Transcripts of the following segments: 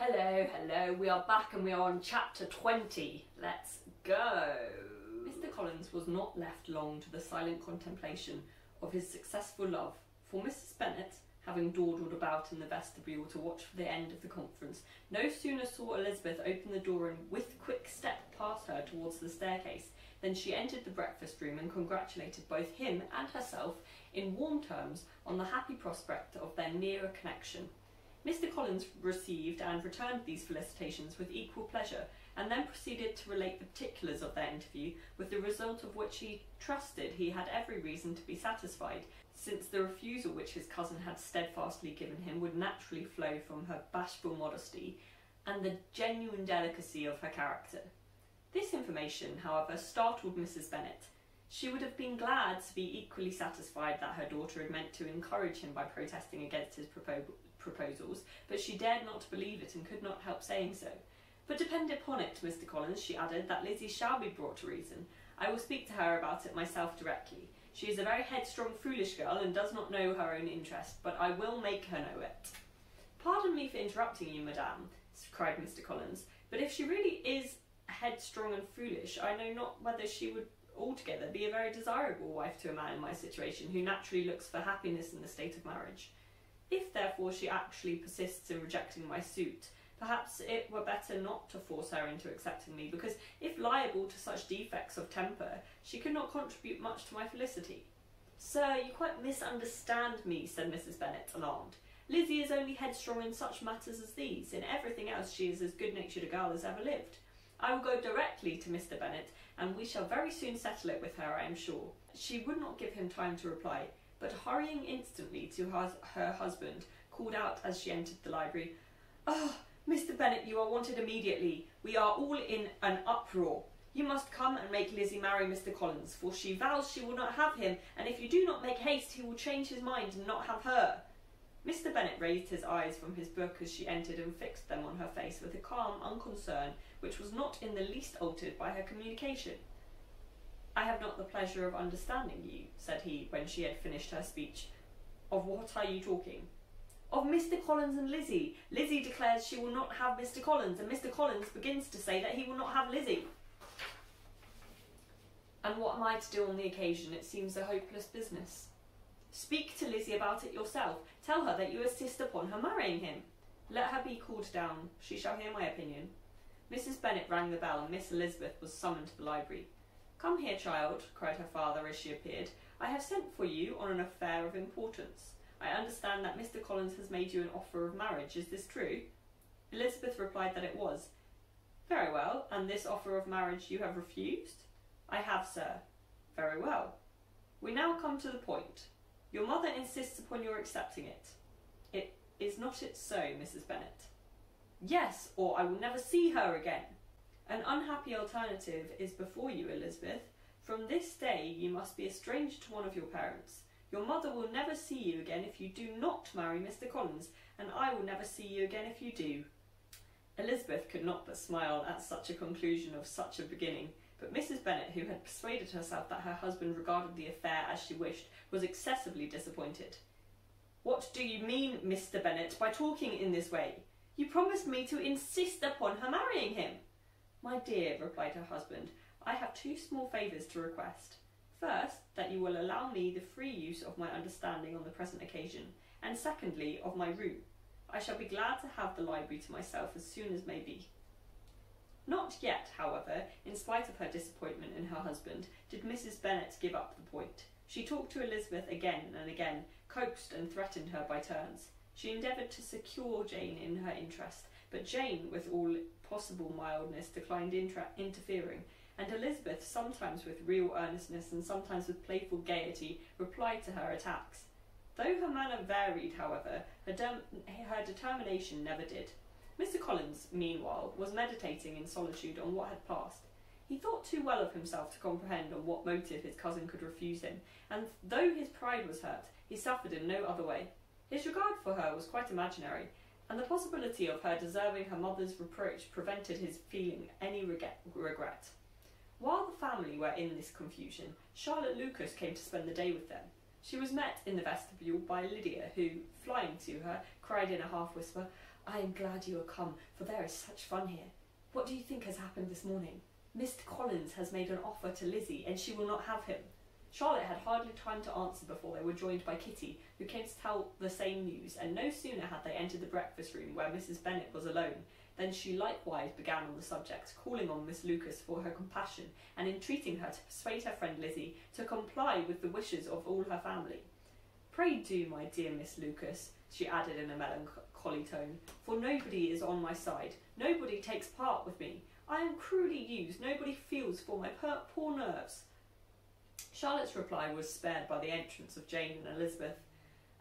Hello, we are back and we are on chapter 20. Let's go! Mr. Collins was not left long to the silent contemplation of his successful love, for Mrs. Bennet, having dawdled about in the vestibule to watch for the end of the conference, no sooner saw Elizabeth open the door and with quick step pass her towards the staircase than she entered the breakfast room and congratulated both him and herself in warm terms on the happy prospect of their nearer connection. Mr. Collins received and returned these felicitations with equal pleasure, and then proceeded to relate the particulars of their interview, with the result of which he trusted he had every reason to be satisfied, since the refusal which his cousin had steadfastly given him would naturally flow from her bashful modesty and the genuine delicacy of her character. This information, however, startled Mrs. Bennet. She would have been glad to be equally satisfied that her daughter had meant to encourage him by protesting against his proposals, but she dared not believe it and could not help saying so. But depend upon it, Mr. Collins, she added, that Lizzie shall be brought to reason. I will speak to her about it myself directly. She is a very headstrong, foolish girl, and does not know her own interest, but I will make her know it. Pardon me for interrupting you, madame, cried Mr. Collins, but if she really is headstrong and foolish, I know not whether she would altogether be a very desirable wife to a man in my situation, who naturally looks for happiness in the state of marriage. If, therefore, she actually persists in rejecting my suit, perhaps it were better not to force her into accepting me, because if liable to such defects of temper, she could not contribute much to my felicity. Sir, you quite misunderstand me, said Mrs. Bennet, alarmed. Lizzie is only headstrong in such matters as these. In everything else she is as good-natured a girl as ever lived. I will go directly to Mr. Bennet, and we shall very soon settle it with her, I am sure. She would not give him time to reply, but hurrying instantly to her husband, called out as she entered the library, "Oh, Mr. Bennet, you are wanted immediately. We are all in an uproar. You must come and make Lizzie marry Mr. Collins, for she vows she will not have him, and if you do not make haste, he will change his mind and not have her." Mr. Bennet raised his eyes from his book as she entered and fixed them on her face with a calm unconcern which was not in the least altered by her communication. "I have not the pleasure of understanding you," said he, when she had finished her speech. "Of what are you talking?" "Of Mr. Collins and Lizzie. Lizzie declares she will not have Mr. Collins, and Mr. Collins begins to say that he will not have Lizzie." "And what am I to do on the occasion? It seems a hopeless business." "Speak to Lizzie about it yourself. Tell her that you insist upon her marrying him." "Let her be called down. She shall hear my opinion." Mrs. Bennet rang the bell, and Miss Elizabeth was summoned to the library. "Come here, child," cried her father as she appeared. "I have sent for you on an affair of importance. I understand that Mr. Collins has made you an offer of marriage. Is this true?" Elizabeth replied that it was. "Very well, and this offer of marriage you have refused?" "I have, sir." "Very well. We now come to the point. Your mother insists upon your accepting it. Is not it so, Mrs. Bennet?" "Yes, or I will never see her again." "An unhappy alternative is before you, Elizabeth. From this day you must be a stranger to one of your parents. Your mother will never see you again if you do not marry Mr. Collins, and I will never see you again if you do." Elizabeth could not but smile at such a conclusion of such a beginning, but Mrs. Bennet, who had persuaded herself that her husband regarded the affair as she wished, was excessively disappointed. "What do you mean, Mr. Bennet, by talking in this way? You promised me to insist upon her marrying him." "My dear," replied her husband, "I have two small favours to request. First, that you will allow me the free use of my understanding on the present occasion, and secondly, of my room. I shall be glad to have the library to myself as soon as may be." Not yet, however, in spite of her disappointment in her husband, did Mrs. Bennet give up the point. She talked to Elizabeth again and again, coaxed and threatened her by turns. She endeavoured to secure Jane in her interest, but Jane, with all possible mildness, declined interfering, and Elizabeth, sometimes with real earnestness and sometimes with playful gaiety, replied to her attacks. Though her manner varied, however, her determination never did. Mr. Collins, meanwhile, was meditating in solitude on what had passed. He thought too well of himself to comprehend on what motive his cousin could refuse him, and though his pride was hurt, he suffered in no other way. His regard for her was quite imaginary, and the possibility of her deserving her mother's reproach prevented his feeling any regret. While the family were in this confusion, Charlotte Lucas came to spend the day with them. She was met in the vestibule by Lydia, who, flying to her, cried in a half-whisper, I am glad you are come, for there is such fun here. What do you think has happened this morning? Mr. Collins has made an offer to Lizzie, and she will not have him. Charlotte had hardly time to answer before they were joined by Kitty, who came to tell the same news, and no sooner had they entered the breakfast room where Mrs. Bennet was alone, than she likewise began on the subject, calling on Miss Lucas for her compassion, and entreating her to persuade her friend Lizzie to comply with the wishes of all her family. Pray do, my dear Miss Lucas, she added in a melancholy tone, for nobody is on my side, nobody takes part with me. I am cruelly used, nobody feels for my poor nerves. Charlotte's reply was spared by the entrance of Jane and Elizabeth.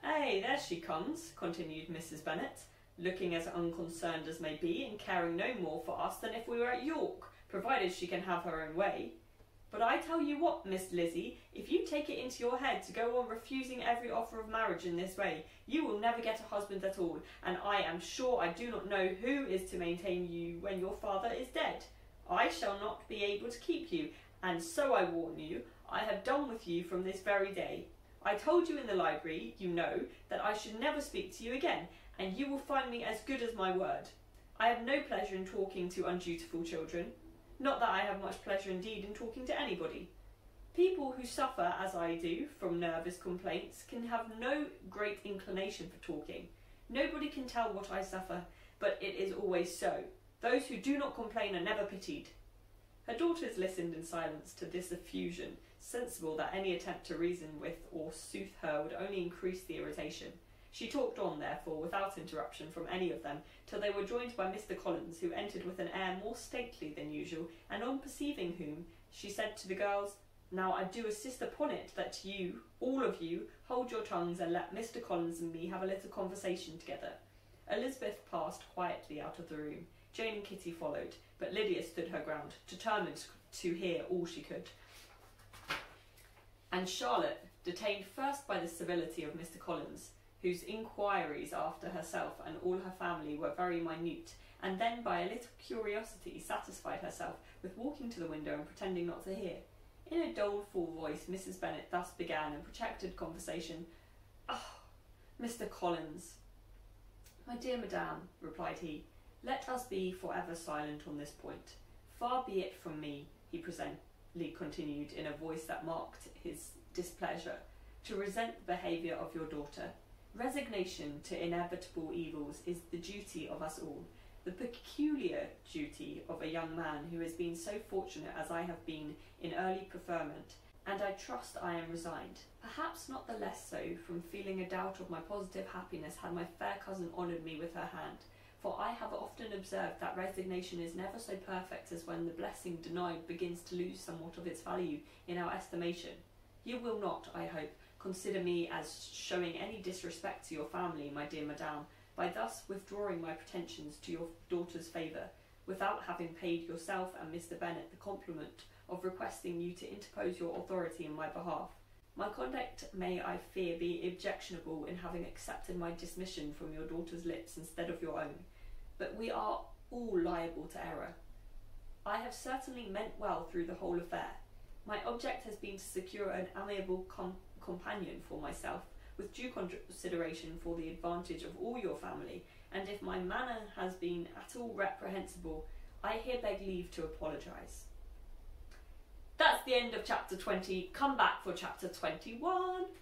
"Eh, there she comes," continued Mrs. Bennet, looking as unconcerned as may be, and caring no more for us than if we were at York, provided she can have her own way. "But I tell you what, Miss Lizzie, if you take it into your head to go on refusing every offer of marriage in this way, you will never get a husband at all, and I am sure I do not know who is to maintain you when your father is dead. I shall not be able to keep you, and so I warn you, I have done with you from this very day. I told you in the library, you know, that I should never speak to you again, and you will find me as good as my word. I have no pleasure in talking to undutiful children. Not that I have much pleasure indeed in talking to anybody. People who suffer, as I do, from nervous complaints can have no great inclination for talking. Nobody can tell what I suffer, but it is always so. Those who do not complain are never pitied." Her daughters listened in silence to this effusion, sensible that any attempt to reason with or soothe her would only increase the irritation. She talked on, therefore, without interruption from any of them, till they were joined by Mr. Collins, who entered with an air more stately than usual, and on perceiving whom, she said to the girls, "Now I do insist upon it that you, all of you, hold your tongues and let Mr. Collins and me have a little conversation together." Elizabeth passed quietly out of the room. Jane and Kitty followed, but Lydia stood her ground, determined to hear all she could. And Charlotte, detained first by the civility of Mr. Collins, whose inquiries after herself and all her family were very minute, and then by a little curiosity satisfied herself with walking to the window and pretending not to hear. In a doleful voice Mrs. Bennet thus began a protracted conversation. "Ah, Mr. Collins." "My dear madame," replied he, "let us be for ever silent on this point. Far be it from me," he presently continued in a voice that marked his displeasure, "to resent the behaviour of your daughter. Resignation to inevitable evils is the duty of us all, the peculiar duty of a young man who has been so fortunate as I have been in early preferment, and I trust I am resigned, perhaps not the less so from feeling a doubt of my positive happiness had my fair cousin honoured me with her hand, for I have often observed that resignation is never so perfect as when the blessing denied begins to lose somewhat of its value in our estimation. You will not, I hope, consider me as showing any disrespect to your family, my dear madame, by thus withdrawing my pretensions to your daughter's favour, without having paid yourself and Mr. Bennet the compliment of requesting you to interpose your authority in my behalf. My conduct may, I fear, be objectionable in having accepted my dismission from your daughter's lips instead of your own, but we are all liable to error. I have certainly meant well through the whole affair. My object has been to secure an amiable companion for myself, with due consideration for the advantage of all your family, and if my manner has been at all reprehensible, I here beg leave to apologise." That's the end of chapter 20. Come back for chapter 21.